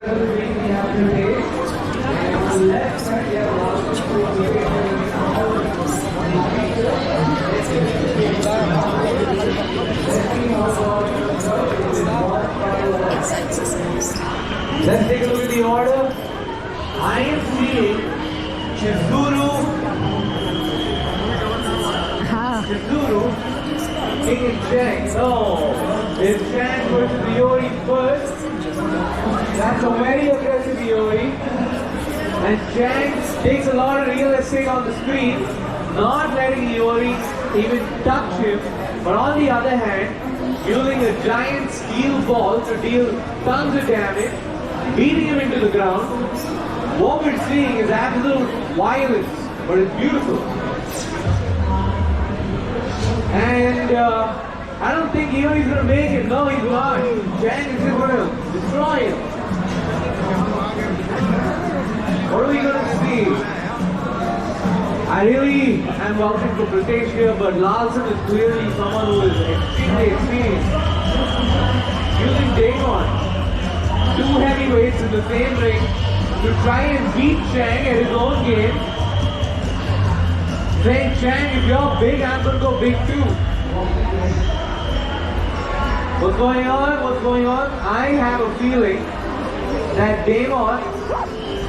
Let's take a look at the order. I am seeing Chizuru, taking Chang. No, it's Chang versus Iori first. That's a very aggressive Iori. And Chang takes a lot of real estate on the screen, not letting Iori even touch him. But on the other hand, using a giant steel ball to deal tons of damage, beating him into the ground. What we're seeing is absolute violence, but it's beautiful. And I don't think Iori's going to make it. No, he's not. Chang is just going to destroy him. What are we going to see? I really am vouching for Pritesh here, but Larson is clearly someone who is extremely experienced. Using Damon, two heavyweights in the same ring, to try and beat Chang at his own game. Saying, Chang, if you're big, I'm going to go big too. What's going on? What's going on? I have a feeling that Damon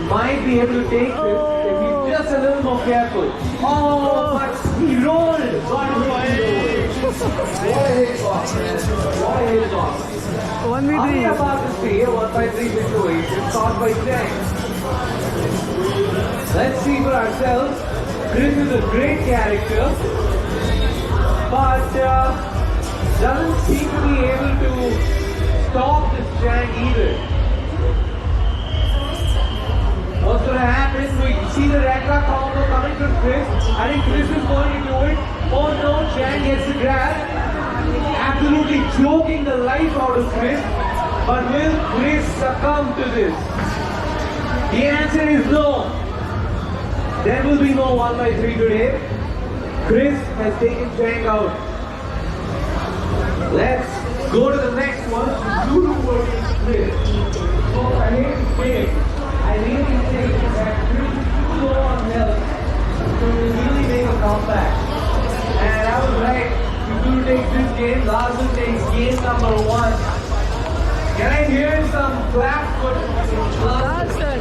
might be able to take this if he's just a little more careful. Oh, but he rolled! What a hit box, man. What a hit box. 1v3. Are we about to see a 1-by-3 situation caused by Chang? Let's see for ourselves. Chris is a great character, but doesn't seem to be able to stop this Chang either. What's going to happen? We see the Rekka combo coming from Chris. I think Chris is going to do it. Oh no, Chang gets the grab. Absolutely choking the life out of Chris. But will Chris succumb to this? The answer is no. There will be no 1-by-3 today. Chris has taken Chang out. Let's go to the next one. Zulu versus Chris. So I hate to say it. I really think that Chris is too low on health to really make a comeback. And I was right. Zulu takes this game. Larson takes game number 1. Can I hear some claps for Larson?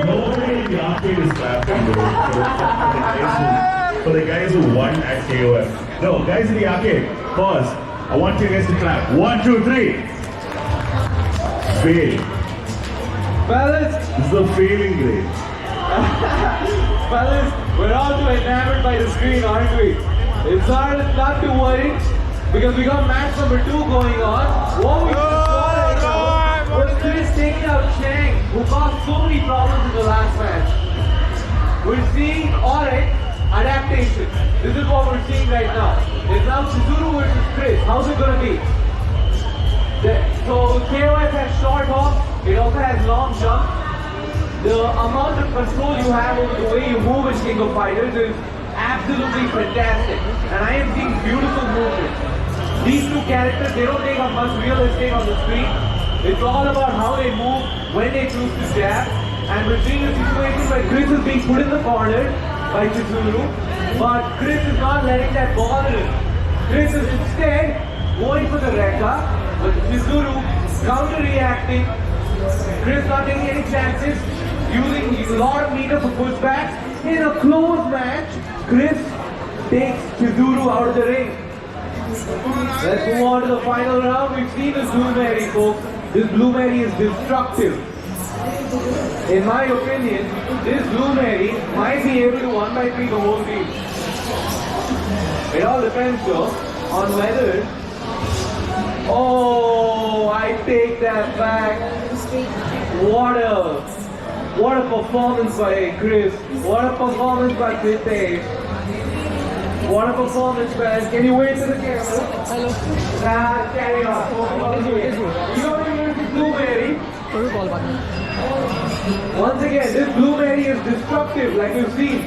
Nobody in the arcade is clapping for the guys who won at KOF. No, guys in the arcade, pause. I want you guys to clap. 1, 2, 3. Fail. Fellas, This is a failing grade. fellas, we're all too enamored by the screen, aren't we? It's not too worried because we got match number 2 going on. What we saw right now was Chris taking out Chang, who caused so many problems in the last match. We're seeing, alright, adaptation. This is what we're seeing right now. It's now Chizuru versus Chris. How's it gonna be? So KOF has short hop, it also has long jump. The amount of control you have over the way you move in King of Fighters is absolutely fantastic. And I am seeing beautiful movement. These two characters, they don't take up much real estate on the screen. It's all about how they move, when they choose to jab. And we're seeing a situation where Chris is being put in the corner by Chizuru, but Chris is not letting that bother him. Chris is instead going for the Rekka, but Chizuru counter-reacting. Chris not taking any chances, using a lot of meter for pushbacks. In a close match, Chris takes Chizuru out of the ring. Let's move on to the final round. We've seen this Blue Mary, folks. This Blue Mary is destructive. In my opinion, this Blue Mary might be able to 1-by-3 the whole team. It all depends though on whether... Oh, I take that back. What a performance by Chris. What a performance by Pritesh. What a performance, guys. Can you wait to the camera? Hello. Nah, carry on. You know this Blue Mary. Once again, this Blue Mary is destructive, like you've seen.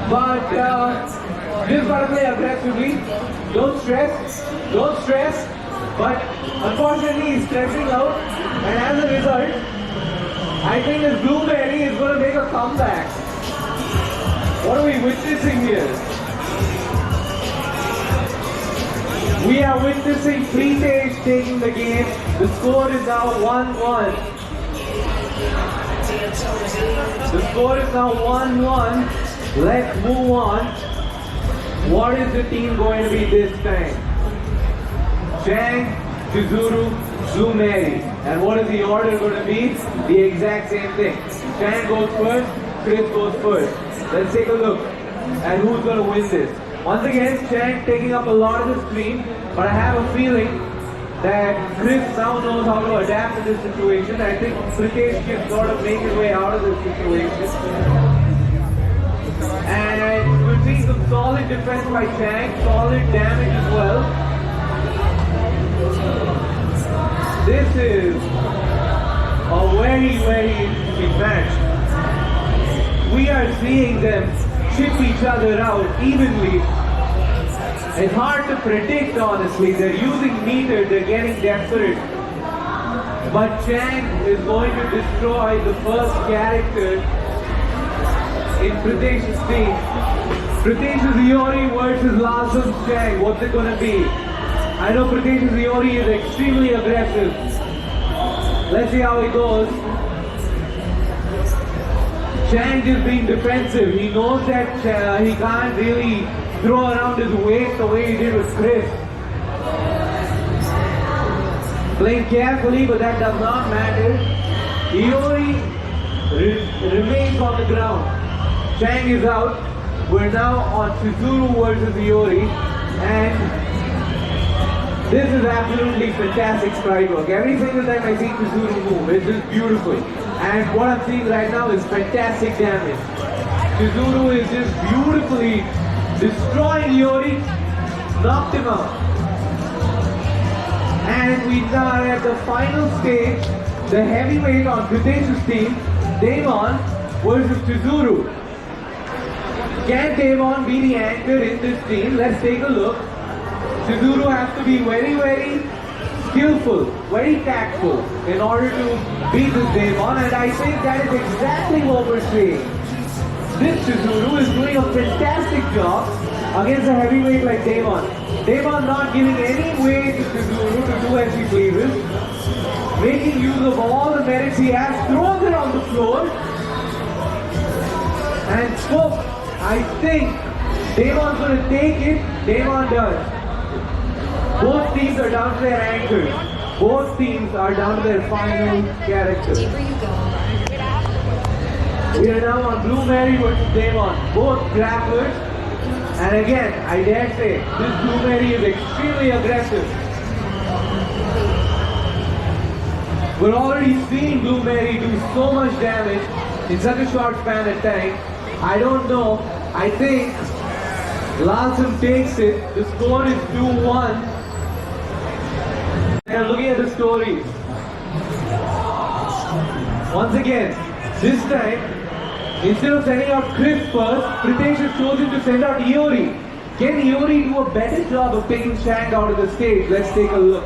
But just gotta play aggressively. Don't stress. Don't stress. But unfortunately, he's stressing out, and as a result, I think this Blueberry is going to make a comeback. What are we witnessing here? We are witnessing Pritesh taking the game. The score is now 1-1. The score is now 1-1. Let's move on. What is the team going to be this time? Chang, Chizuru, Blue Mary. And what is the order going to be? The exact same thing. Chang goes first, Chris goes first. Let's take a look at who's going to win this. Once again, Chang taking up a lot of the screen, but I have a feeling that Chris now knows how to adapt to this situation. I think Pritesh can sort of make his way out of this situation. And we're seeing some solid defense by Chang, solid damage as well. This is a very, very interesting match. We are seeing them chip each other out evenly. It's hard to predict, honestly. They're using meter, they're getting desperate. But Chang is going to destroy the first character in Pritesh's team. Pritesh's Iori versus Lasum's Chang. What's it going to be? I know Pritesh's Iori is extremely aggressive. Let's see how it goes. Chang is being defensive. He knows that he can't really throw around his weight the way he did with Chris. Playing carefully, but that does not matter. Iori remains on the ground. Chang is out. We're now on Chizuru versus Iori. And this is absolutely fantastic sprite work. Every single time I see Chizuru move, it's just beautiful. And what I'm seeing right now is fantastic damage. Chizuru is just beautifully destroying Iori, knocked him out. And we are at the final stage, the heavyweight on Pritesh's team, Damon versus Chizuru. Can Damon be the anchor in this team? Let's take a look. Chizuru has to be very, very skillful, very tactful in order to beat this Damon, and I think that is exactly what we're seeing. This Chizuru is doing a fantastic job against a heavyweight like Damon. Damon not giving any way to Chizuru to do as he pleases, making use of all the merits he has, throws it on the floor, and so I think Damon's going to take it. Damon does. Both teams are down to their anchors. Both teams are down to their final characters. We are now on Blue Mary versus Damon. Both grapplers. And again, I dare say, this Blue Mary is extremely aggressive. We're already seeing Blue Mary do so much damage in such a short span of time. I don't know. I think Lasum takes it. The score is 2-1. And looking at the stories. Once again, this time, instead of sending out Chris first, Pritesh has chosen to send out Iori. Can Iori do a better job of taking Chang out of the stage? Let's take a look.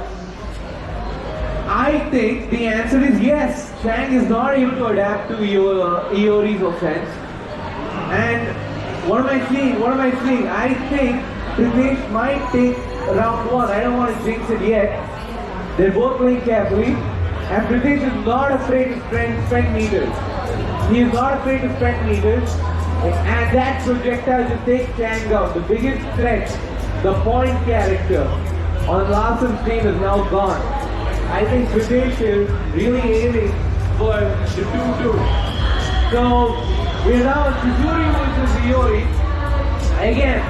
I think the answer is yes. Chang is not able to adapt to Iori's offense. And what am I seeing? I think Pritesh might take round one. I don't want to jinx it yet. They're both playing carefully. And Pritesh is not afraid to spend meters. He is not afraid to spend meters. And that projectile just takes Chang out. The biggest threat, the point character on Lasum's team is now gone. I think Pritesh is really aiming for the 2-2. So we're now on Chizuru versus Iori. Again,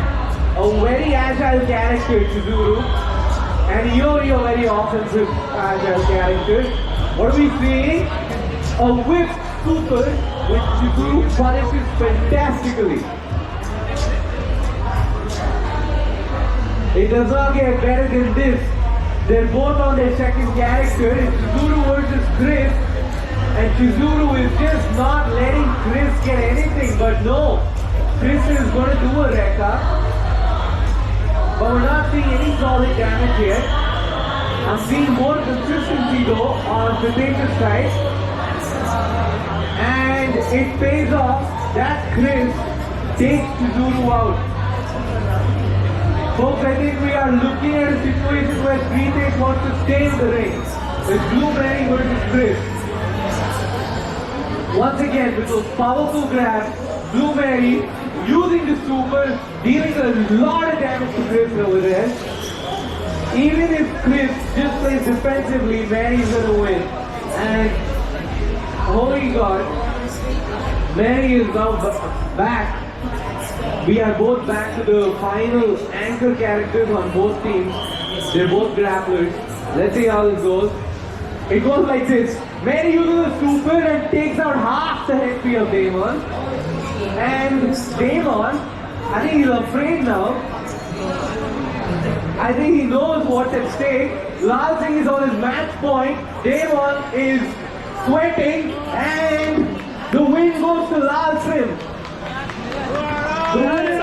a very agile character, Chizuru. And Iori, a very offensive agile character. What are we seeing? A whip super which Chizuru punishes fantastically. It does not get better than this. They're both on their second character. It's Chizuru versus Chris. And Chizuru is just not letting Chris get anything. But no, Chris is going to do a Rekka. But we're not seeing any solid damage yet. I'm seeing more consistency though on Pritesh's side. And it pays off that Chris takes Zulu out. Folks, I think we are looking at a situation where Pritesh wants to stay in the ring. It's Blueberry versus Chris. Once again, with those powerful grabs, Blueberry using the super, dealing a lot of damage to Chris over there. Even if Chris just plays defensively, Mary's gonna win. And holy God, Mary is now back. We are both back to the final anchor characters on both teams. They're both grapplers. Let's see how this goes. It goes like this. Mary uses a super and takes out half the HP of Damon. And Damon, I think he's afraid now. I think he knows what's at stake. Lal Singh is on his match point. Damon is sweating and the win goes to Lal Singh. The winner